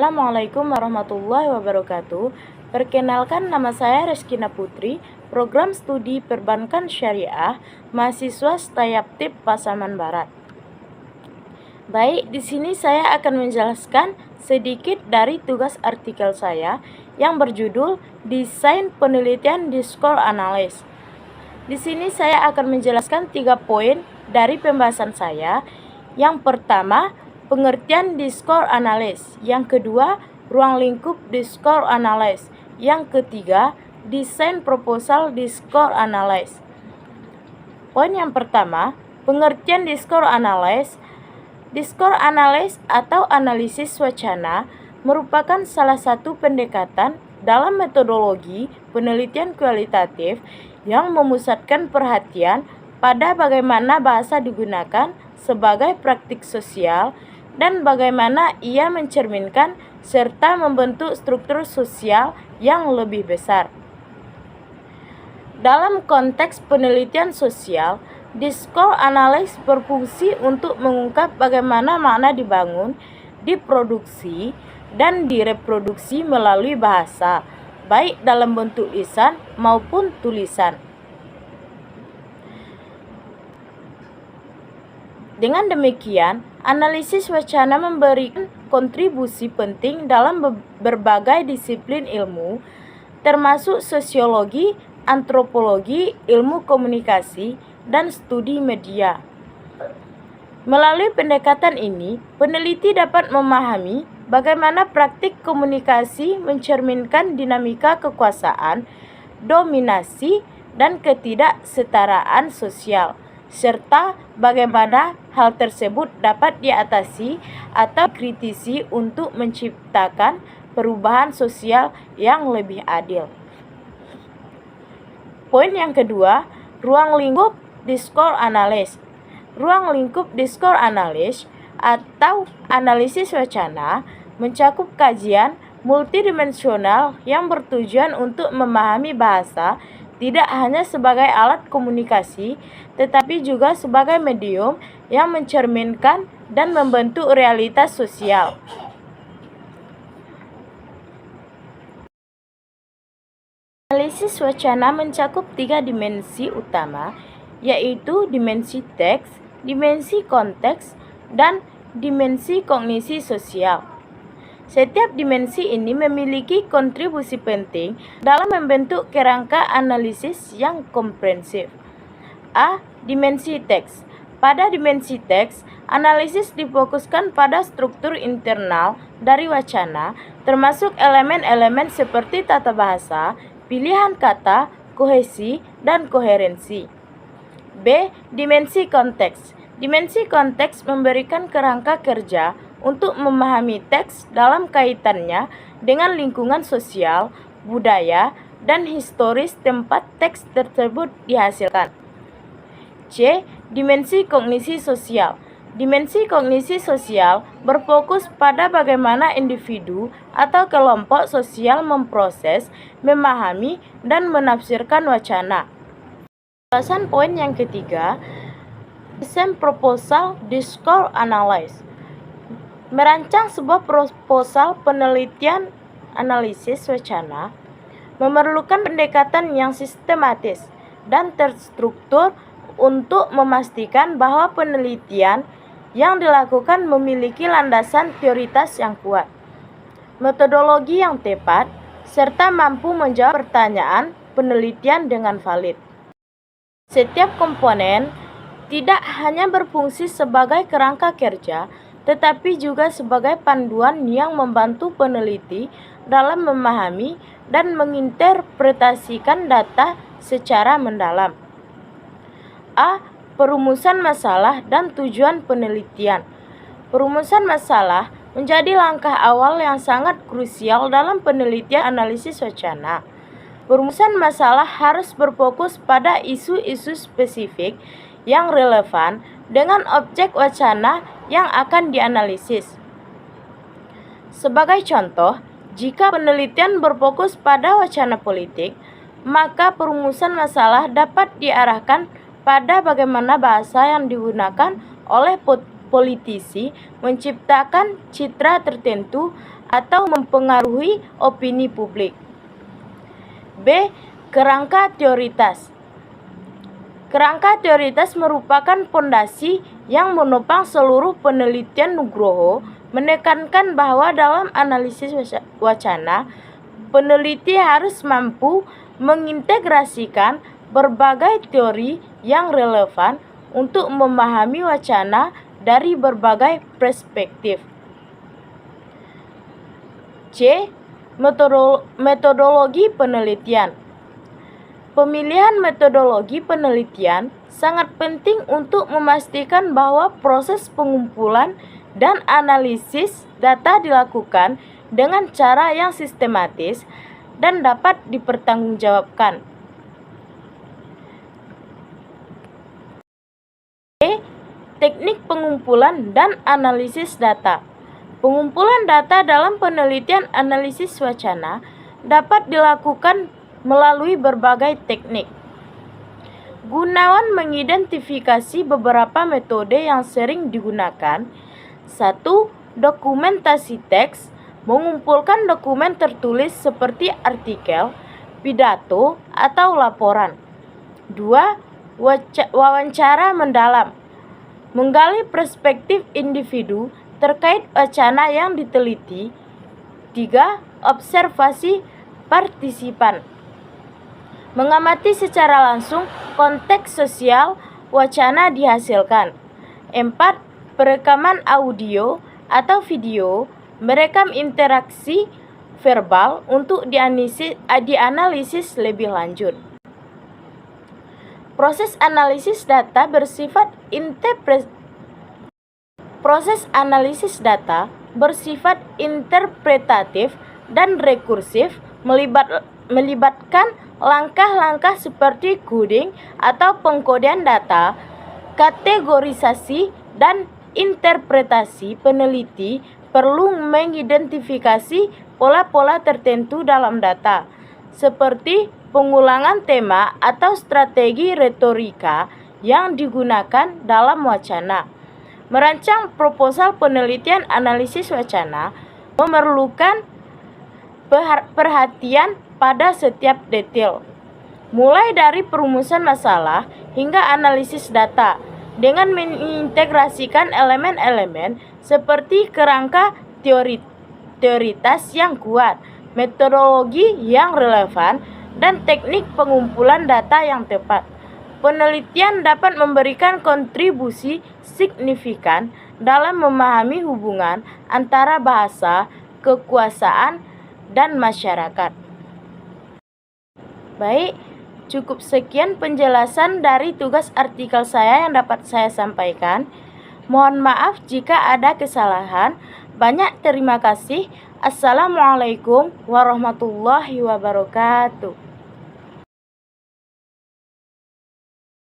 Assalamualaikum warahmatullahi wabarakatuh. Perkenalkan, nama saya Reskina Putri, Program Studi Perbankan Syariah, mahasiswa Stayaptip Pasaman Barat. Baik, di sini saya akan menjelaskan sedikit dari tugas artikel saya yang berjudul Desain Penelitian Discourse Analysis. Di sini saya akan menjelaskan 3 poin dari pembahasan saya. Yang pertama, pengertian discourse analysis. Yang kedua, ruang lingkup discourse analysis. Yang ketiga, desain proposal discourse analysis. Poin yang pertama, pengertian discourse analysis. Discourse analysis atau analisis wacana merupakan salah satu pendekatan dalam metodologi penelitian kualitatif yang memusatkan perhatian pada bagaimana bahasa digunakan sebagai praktik sosial dan bagaimana ia mencerminkan serta membentuk struktur sosial yang lebih besar. Dalam konteks penelitian sosial, discourse analysis berfungsi untuk mengungkap bagaimana makna dibangun, diproduksi, dan direproduksi melalui bahasa, baik dalam bentuk lisan maupun tulisan. Dengan demikian, analisis wacana memberikan kontribusi penting dalam berbagai disiplin ilmu, termasuk sosiologi, antropologi, ilmu komunikasi, dan studi media. Melalui pendekatan ini, peneliti dapat memahami bagaimana praktik komunikasi mencerminkan dinamika kekuasaan, dominasi, dan ketidaksetaraan sosial, serta bagaimana hal tersebut dapat diatasi atau kritisi untuk menciptakan perubahan sosial yang lebih adil. Poin yang kedua, ruang lingkup discourse analysis. Ruang lingkup discourse analysis atau analisis wacana mencakup kajian multidimensional yang bertujuan untuk memahami bahasa tidak hanya sebagai alat komunikasi, tetapi juga sebagai medium yang mencerminkan dan membentuk realitas sosial. Analisis wacana mencakup 3 dimensi utama, yaitu dimensi teks, dimensi konteks, dan dimensi kognisi sosial. Setiap dimensi ini memiliki kontribusi penting dalam membentuk kerangka analisis yang komprehensif. A. Dimensi teks. Pada dimensi teks, analisis difokuskan pada struktur internal dari wacana, termasuk elemen-elemen seperti tata bahasa, pilihan kata, kohesi, dan koherensi. B. Dimensi konteks. Dimensi konteks memberikan kerangka kerja untuk memahami teks dalam kaitannya dengan lingkungan sosial, budaya, dan historis tempat teks tersebut dihasilkan. C. Dimensi kognisi sosial. Dimensi kognisi sosial berfokus pada bagaimana individu atau kelompok sosial memproses, memahami, dan menafsirkan wacana. Pembahasan poin yang ketiga, desain proposal discourse analysis. Merancang sebuah proposal penelitian analisis wacana memerlukan pendekatan yang sistematis dan terstruktur untuk memastikan bahwa penelitian yang dilakukan memiliki landasan teoritis yang kuat, metodologi yang tepat, serta mampu menjawab pertanyaan penelitian dengan valid. Setiap komponen tidak hanya berfungsi sebagai kerangka kerja, tetapi juga sebagai panduan yang membantu peneliti dalam memahami dan menginterpretasikan data secara mendalam. A. Perumusan masalah dan tujuan penelitian. Perumusan masalah menjadi langkah awal yang sangat krusial dalam penelitian analisis wacana. Perumusan masalah harus berfokus pada isu-isu spesifik yang relevan dengan objek wacana yang akan dianalisis. Sebagai contoh, jika penelitian berfokus pada wacana politik, maka perumusan masalah dapat diarahkan pada bagaimana bahasa yang digunakan oleh politisi menciptakan citra tertentu atau mempengaruhi opini publik. B. Kerangka teoritas. Kerangka teoritas merupakan pondasi yang menopang seluruh penelitian Nugroho, menekankan bahwa dalam analisis wacana, peneliti harus mampu mengintegrasikan berbagai teori yang relevan untuk memahami wacana dari berbagai perspektif. C. Metodologi penelitian. Pemilihan metodologi penelitian sangat penting untuk memastikan bahwa proses pengumpulan dan analisis data dilakukan dengan cara yang sistematis dan dapat dipertanggungjawabkan. E. Teknik pengumpulan dan analisis data. Pengumpulan data dalam penelitian analisis wacana dapat dilakukan melalui berbagai teknik. Gunawan mengidentifikasi beberapa metode yang sering digunakan. 1. Dokumentasi teks, mengumpulkan dokumen tertulis seperti artikel, pidato, atau laporan. 2. Wawancara mendalam, menggali perspektif individu terkait wacana yang diteliti. 3. Observasi partisipan, mengamati secara langsung konteks sosial wacana dihasilkan. 4. Perekaman audio atau video, merekam interaksi verbal untuk dianalisis lebih lanjut. Proses analisis data bersifat interpretatif dan rekursif, melibatkan langkah-langkah seperti coding atau pengkodean data, kategorisasi, dan interpretasi. Peneliti perlu mengidentifikasi pola-pola tertentu dalam data, seperti pengulangan tema atau strategi retorika yang digunakan dalam wacana. Merancang proposal penelitian analisis wacana memerlukan perhatian pada setiap detail, mulai dari perumusan masalah hingga analisis data, dengan mengintegrasikan elemen-elemen seperti kerangka teoritas yang kuat, metodologi yang relevan, dan teknik pengumpulan data yang tepat. Penelitian dapat memberikan kontribusi signifikan dalam memahami hubungan antara bahasa, kekuasaan, dan masyarakat. Baik, cukup sekian penjelasan dari tugas artikel saya yang dapat saya sampaikan. Mohon maaf jika ada kesalahan. Banyak terima kasih. Assalamualaikum warahmatullahi wabarakatuh.